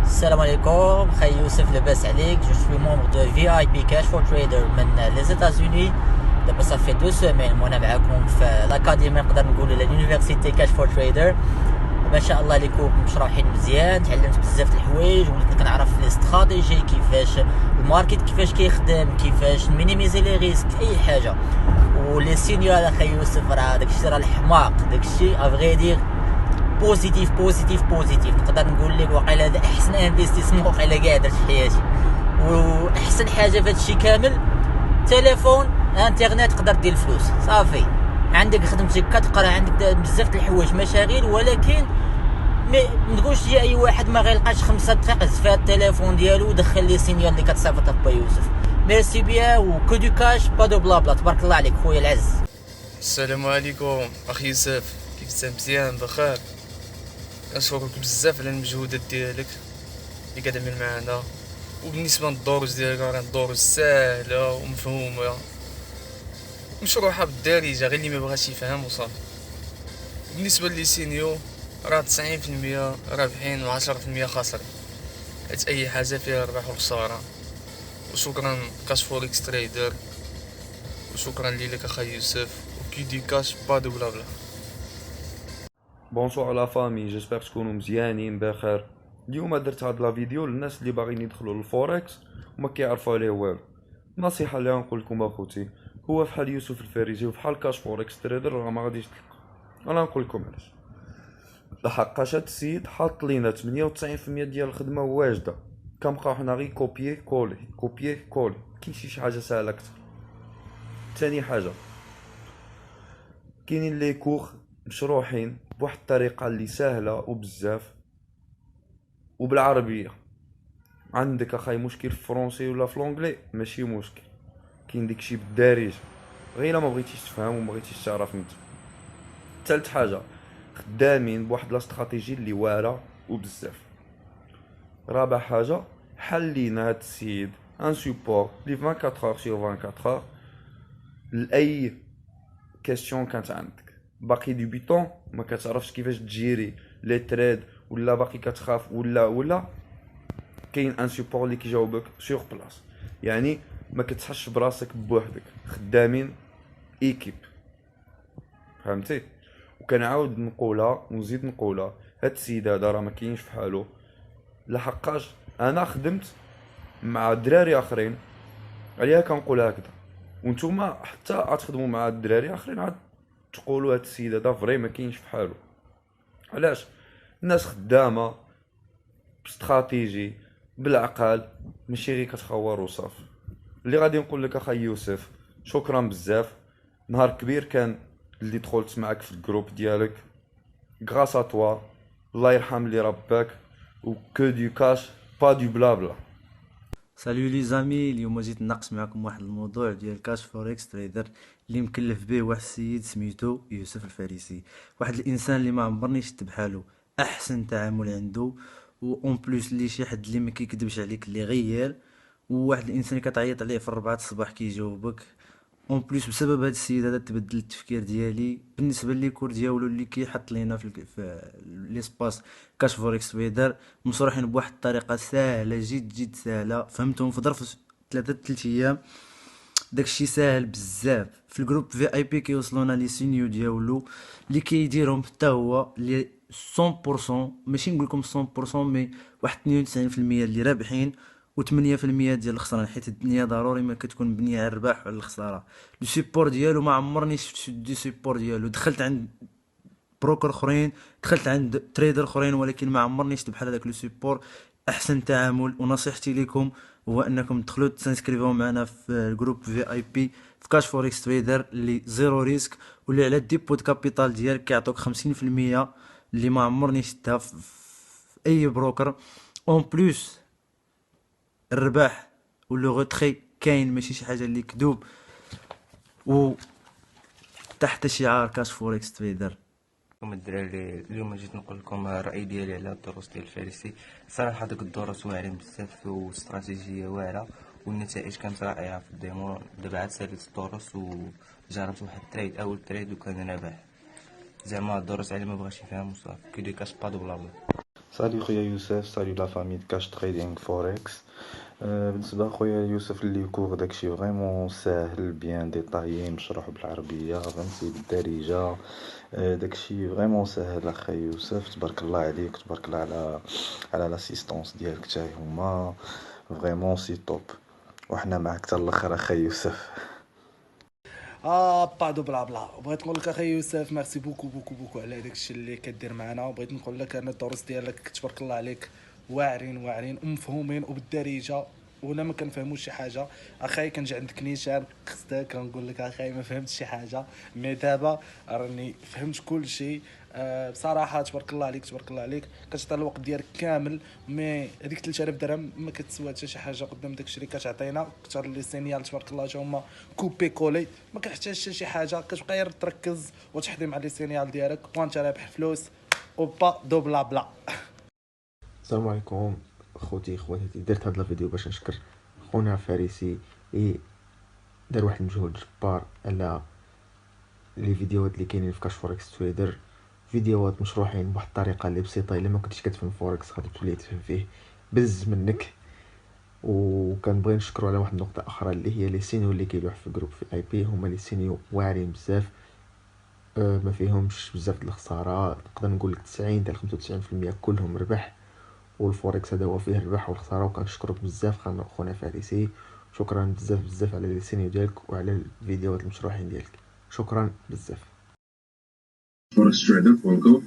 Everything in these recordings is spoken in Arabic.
Salam alaikum, Khay Youssef Lebes Alik, je suis membre de VIP Cash for Trader les États-Unis. D'abord ça fait 2 semaines وانا معاكم في l'académie نقدر نقول l'université Cash for Trader. ما شاء الله عليكم مشروحين مزيان، تعلمت بزاف د الحوايج وليت كنعرف لي استراتيجي كيفاش الماركت كيفاش كيخدم، كيفاش مينيميزي لي ريسك، اي حاجه. ولي سينيور اخي يوسف راه داكشي راه الحماق، داكشي افغي دير بوزيتيف بوزيتيف بوزيتيف. نقدر نقول لك واقيلا هذا احسن انفستيسمون واقيلا كاع درت في حياتي، واحسن حاجه في هادشي كامل تليفون انترنت تقدر دير الفلوس صافي. عندك خدمتك كتقرا، عندك بزاف د الحوايج مشاغل، ولكن ما نقولش لي اي واحد ما غيلقاش 5 دقائق في التليفون ديالو ودخل لي سينيال اللي كتصيفط با يوسف. ميرسي بيان وكو دو كاش با دو بلا بلا. تبارك الله عليك خويا العز. السلام عليكم اخي يوسف، كيف انت؟ مزيان بخير؟ كنشكرك بزاف على المجهودات ديالك اللي كتعمل معنا. وبالنسبه للدروس ديالك راه الدروس ساهله ومفهومه مشروحه بالدارجه، غير اللي ما بغاش يفهم وصافي. بالنسبه لي سينيو راه 90% رابحين و 10% خاسرين، حيت اي حاجه فيها ربح وخساره. وشكرا كاش فوركس تريدر، وشكرا ليك اخي يوسف، وكي دي كاش با دو بلا بلا. بونسوار لا فامي، جيسبر تكونوا مزيانين بخير. اليوم درت هاد لا فيديو للناس اللي باغيين يدخلوا للفوركس وما كيعرفوا عليه والو. النصيحه اللي غنقول لكم اخوتي هو فحال يوسف الفاريزي وفحال كاش فوركس تريدر راه ما غاديش تلقى. انا نقول لكم علاش. لحقاش هاد السيد حاط لينا 98% ديال الخدمه واجده، كنبقاو حنا غير كوبيي كولي كوبيي كولي، كاين شي حاجه ساهله اكثر. ثاني حاجه، كاينين لي كور مشروحين بواحد الطريقه اللي سهله وبزاف وبالعربيه. عندك اخاي مشكل في الفرنسي ولا في لونجلي ماشي مشكل، كاين داكشي بالدارجه غير الا ما بغيتيش تفهم وما بغيتيش تعرف انت. ثالث حاجه، خدامين بواحد لاستراتيجي اللي واعره وبزاف. رابع حاجه، حلينا هاد السيد ان سوبور لي 24 اور سور 24 لاي كاستيون كانت عندك. باقي ديبيتون ما كتعرفش كيفاش تجيري لي تريد، ولا باقي كتخاف ولا كاين ان سوبور اللي كيجاوبك سور بلاص. يعني ما كتحسش براسك بوحدك، خدامين ايكيب، فهمتي؟ وكنعاود نقولها ونزيد نقولها، هاد السيد هذا راه ما كاينش فحالو. لحقاش انا خدمت مع دراري اخرين، عليها كنقول هكذا، وانتوما حتى غتخدموا مع الدراري اخرين عاد تقولوا هاد السيد هذا فري ما كاينش فحالو. علاش؟ الناس خدامه باستراتيجي بالعقل، ماشي غير كتخور وصافي. اللي غادي نقول لك اخي يوسف، شكرا بزاف. نهار كبير كان اللي دخلت معك في الجروب ديالك، غراس ا توا، الله يرحم اللي رباك، و كو دو كاش با دو بلا بلا. سالو لي زامي، اليوم جيت نناقش معكم واحد الموضوع ديال كاش فوركس تريدر اللي مكلف به واحد السيد سميتو يوسف الفارسي. واحد الانسان اللي ما عمرني شفت بحالو، احسن تعامل عنده، و اون بليس اللي شي حد اللي ما كيكذبش عليك اللي غير، وواحد الانسان اللي كتعيط عليه في 4 الصباح كيجاوبك. اون بليس بسبب هذا السيد هذا تبدل التفكير ديالي بالنسبه لي كور ديالو اللي كيحط لينا في ليسباس كاش فوركس تريدر، مشروحين بواحد الطريقه سهله جد سهله، فهمتهم في ظرف 3 ايام. داكشي ساهل بزاف. في الجروب في اي بي كيوصلونا لي سينيو ديالو اللي كيديرهم حتى هو اللي 100%، ماشي نقول لكم 100% مي واحد 92% اللي رابحين و8% ديال الخسران، حيت الدنيا ضروري ما كتكون مبنيه على الربح وعلى الخساره. لو سيبور ديالو ما عمرني شفت دي سيبور ديالو. دخلت عند بروكر اخرين، دخلت عند تريدر اخرين، ولكن ما عمرني شفت بحال هذاك لو سيبور. احسن تعامل. ونصيحتي لكم هو انكم تدخلوا تسانسكريفيو معنا في الجروب في اي بي في كاش فوركس تريدر اللي زيرو ريسك، واللي على الديبوت كابيتال ديالك كيعطوك 50% اللي ما عمرني شفتها في اي بروكر. اون بليس الرباح ولو غوتري كاين، ماشي شي حاجه اللي كذوب، و تحت شعار كاش فوركس تريدر. الدراري، اليوم جيت نقول لكم الراي ديالي على الدروس ديال الفارسي. صراحه دوك الدروس واعرين بزاف واستراتيجيه واعره، والنتائج كانت رائعه في الديمو. دابا عاد ساليت الدروس وجربت واحد التريد، اول تريد، وكان رابح. زعما الدروس على ما بغاش يفهم وصافي. كي دي كاش با دو بلا بلا. سالي خويا يوسف، سالي لا فامي كاش تريدينغ فوركس. بالنسبه خويا يوسف اللي كور داكشي فريمون ساهل بيان ديطايي مشروح بالعربيه فهمتي بالدارجه. داكشي فريمون ساهل اخي يوسف، تبارك الله عليك، تبارك الله على لاسيستونس ديالك تاعي هما فريمون سي توب، وحنا معاك حتى الاخر اخي يوسف. بعدو بلا بلا بغيت نقول لك اخي يوسف ميرسي بوكو على داكشي اللي كدير معنا، وبغيت نقول لك ان الدروس ديالك تبارك الله عليك واعرين ومفهومين وبالدارجه، ولا ما كنفهموش شي حاجه اخاي كنجي عندك نيشان قصدك كنقول لك اخاي ما فهمتش شي حاجه، مي دابا راني فهمت كل شيء. بصراحه تبارك الله عليك كتعطي الوقت ديالك كامل، مي هذيك 3000 درهم ما كتسوى حتى شي حاجه قدام داكشي اللي كتعطينا. كثر لي سينيال تبارك الله تا هما كوبي كولي، ما كنحتاجش حتى شي حاجه، كتبقى غير تركز وتحضي مع لي سينيال ديالك وانت رابح فلوس وبا دو بلا بلا. السلام عليكم خواتاتي، درت هاد الفيديو باش نشكر خونا فارسي دار واحد المجهود جبار على لي فيديوهات اللي كاينين في كاش فوركس تريدر، فيديوهات مشروحين بواحد الطريقه اللي بسيطه، الا ما كنتش كتفهم فوركس غادي تولي تفهم فيه بز منك. وكنبغي نشكروا على واحد النقطه اخرى اللي هي لي سينيو اللي كيلوح في جروب في اي بي، هما لي سينيو واعرين بزاف، ما فيهمش بزاف د الخساره، نقدر نقول لك 90 حتى 95% كلهم ربح، والفوركس هذا هو فيه الربح والخساره. وكنشكرك بزاف خونا فارسي، شكرا بزاف على لي سينيو ديالك وعلى الفيديوهات المشروحين ديالك، شكرا بزاف. forextrader.com.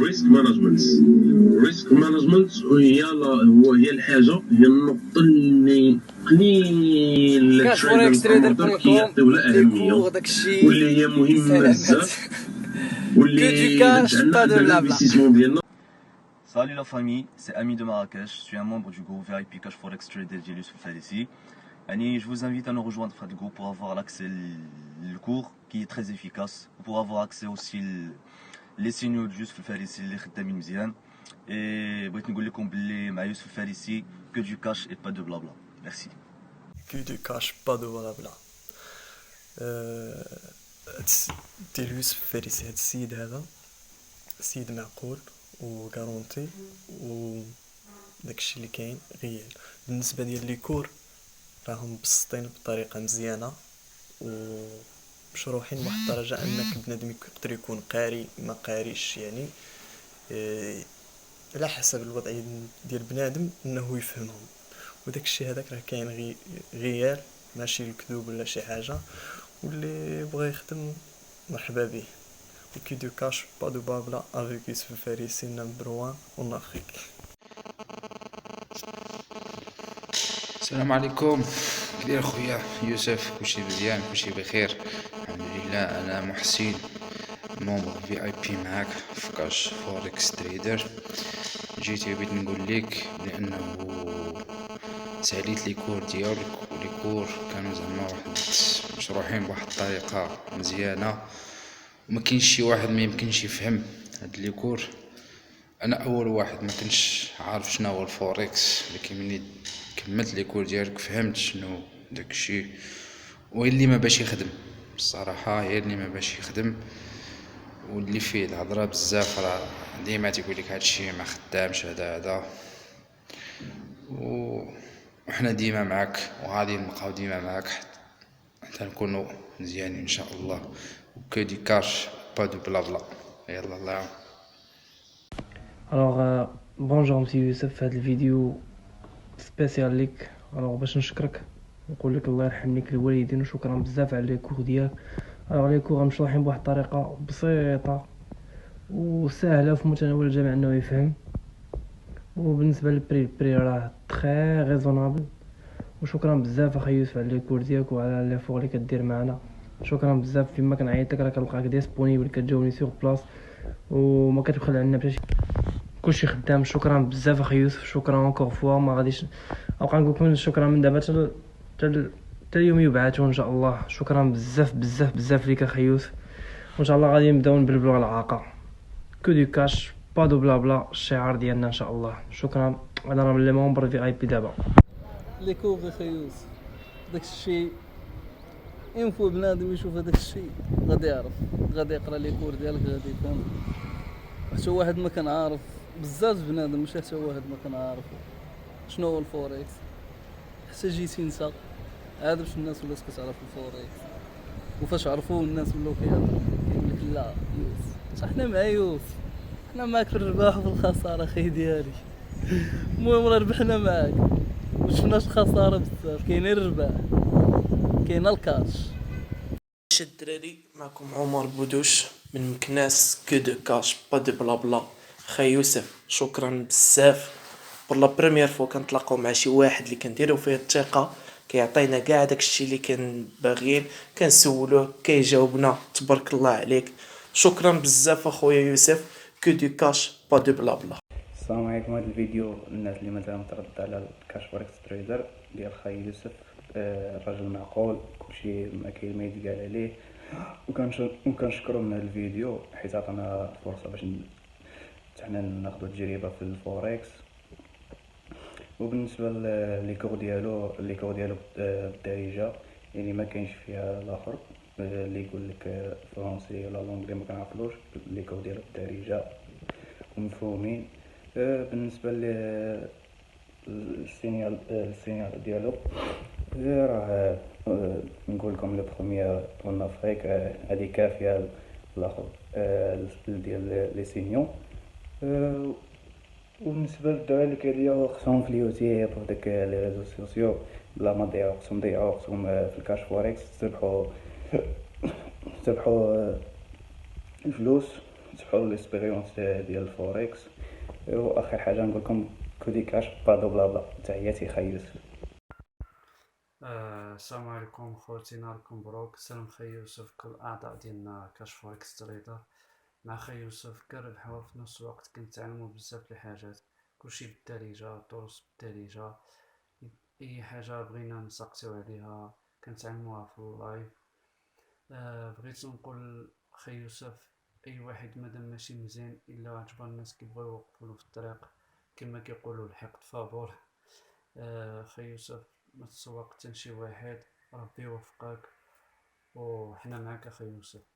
ريسك مانجمنت هي الحاجه، هي النقطه اللي قليل التريدر كيعطيو لها اهميه، واللي هي مهمه بزاف، واللي عندنا الانفستيسمون ديالنا. Salut la famille, c'est Ami de Marrakech, je suis un membre du groupe VIP Cash Forex Trader d'Ilus Farici. Je vous invite à nous rejoindre dans le groupe pour avoir l'accès au cours qui est très efficace, pour avoir accès aussi les signaux de Youssouf Farici اللي خدامين مزيان. Et بغيت نقول لكم باللي مع يوسف فارسي que du cash et pas de blabla. Merci. Que du cash pas de blabla. ديال يوسف فارسي، هاد السيد هذا سيد معقول وكارونتي، و داكشي اللي كاين غيال. بالنسبه ديال لي كور راهم مبسطين بطريقه مزيانه ومشروحين بواحد الدرجه انك بنادم يقدر يكون قاري ما قاريش، يعني على حسب الوضعيه ديال بنادم انه يفهمهم، وداك الشيء هذاك راه كاين غيال ماشي الكذوب ولا شي حاجه، واللي بغى يخدم مرحبا به. وكي دو كاش با دو بابلا افيك يوسف فارسي نمبر 1 اون افريك. السلام عليكم، كدير خويا يوسف؟ كلشي مزيان، كلشي بخير الحمد لله. انا محسن مومبر في اي بي معاك في كاش فوركس تريدر. جيت بغيت نقول لك لانه ساليت لي كور ديالك، ولي كور كانوا زعما واحد مشروحين بواحد الطريقه مزيانه، وما كاينش شي واحد ما يمكنش يفهم هاد لي كور. انا اول واحد ما كنتش عارف شنو هو الفوركس، لكن ملي كملت لي كور ديالك فهمت شنو داكشي، واللي ما باش يخدم الصراحه هي اللي ما باش يخدم، واللي فيه الهضره بزاف راه ديما تيقول لك هادشي ما خدامش هذا وحنا ديما معاك، وغادي نبقاو ديما معاك حتى نكونوا مزيانين ان شاء الله. وكو دي كاش با دو بلا بلا. يلا الله يعاون. الوغ بونجور مسي يوسف، في هذا الفيديو سبيسيال ليك. الوغ باش نشكرك نقول لك الله يرحم ليك الوالدين، وشكرا بزاف على لي كور ديالك. الوغ لي كور مشروحين بواحد الطريقه بسيطه وسهله في متناول الجميع انه يفهم، وبالنسبه للبري راه تري ريزونابل. وشكرا بزاف اخي يوسف على لي كور ديالك وعلى لي فور اللي كدير معنا، شكرا بزاف. فيما كنعيط لك راه كنلقاك ديسپونيبل، كتجاوبني سيغ بلاص وما كتبخل عنا بحال كلشي خدام. شكرا بزاف اخي يوسف، شكرا اونكور فوا. ما غاديش نبقى نقول لكم شكرا من دابا حتى اليوم يبعثوا ان شاء الله. شكرا بزاف ليك اخي يوسف، وان شاء الله غادي نبداو نبلبلوا العاقه. كو دو كاش با دو بلا بلا، الشعار ديالنا ان شاء الله. شكرا. انا راه من لي مونبر في اي بي دابا. لي كور اخي يوسف داكشي انفو بنادم يشوف هذاك الشيء غادي يعرف، غادي يقرا لي كور ديالك غادي يفهم. حتى واحد ما كان عارف بزاف بنادم ماشي حتى واحد ما كنعرفو شنو هو الفوركس، حتى جيتي نتا عاد باش الناس ولات كتعرف الفوركس، وفاش عرفوه الناس ولاو كيهضروا كيقول لك لا يوسف حنا مع يوسف، حنا معاك في الرباح وفي الخساره اخي ديالي. المهم راه ربحنا معاك مشفناش الخساره بزاف، كاين الرباح كاين الكاش. الدراري معكم عمر بودوش من مكناس كو دو كاش با دو بلا بلا. خي يوسف شكرا بزاف، بور لا بريمير فوا كنتلاقاو مع شي واحد اللي كنديرو فيه الثقه، كيعطينا كاع داكشي اللي كان باغيين، كنسولوه كيجاوبنا، تبارك الله عليك. شكرا بزاف اخويا يوسف، كو دو كاش با دو بلا بلا. السلام عليكم. هذا الفيديو الناس اللي مازال متردد على الكاش فوركس تريدر ديال خاي يوسف، راجل معقول كلشي ما كاين ما يتقال عليه، وكنشكرو من هذا الفيديو حيت عطانا فرصه باش حنا ناخذ تجربه في الفوركس. وبالنسبه لي كور ديالو بالدارجه، يعني ما كاينش فيها الاخر اللي يقول لك فرونسي ولا لونجلي ما كنعرفلوش، لي كور ديالو بالدارجه ومفهومين. بالنسبه للسينيال ديالو راه نقول لكم لو بروميير اون افريك هذه كافيه، الاخر السبل ديال لي سينيون. وبالنسبه للدراري اللي كيديروا خصهم في اليوتيوب وداك لي ريزو سوسيو بلا ما ضيعوا وقتهم في الكاش فوركس، تربحوا الفلوس، تربحوا ليسبيريونس ديال الفوركس. واخر حاجه نقول لكم كودي كاش بادو بلا بلا. تحياتي خي يوسف. السلام عليكم خوتي، نهاركم مبروك. سلام خي يوسف كل اعضاء ديالنا كاش فوركس تريدر. مع خي يوسف كنربحو في نفس الوقت كنتعلمو بزاف الحاجات، كلشي بالدارجه، الدروس بالدارجه، اي حاجه بغينا نسقسيو عليها كنتعلموها في اللايف. بغيت نقول خي يوسف اي واحد مادام ماشي مزيان الا عجبو الناس كيبغيو يوقفولو في الطريق كما كيقولوا الحقد فابور. خي يوسف ما تسوق حتى شي واحد، ربي يوفقك وحنا معاك اخي يوسف.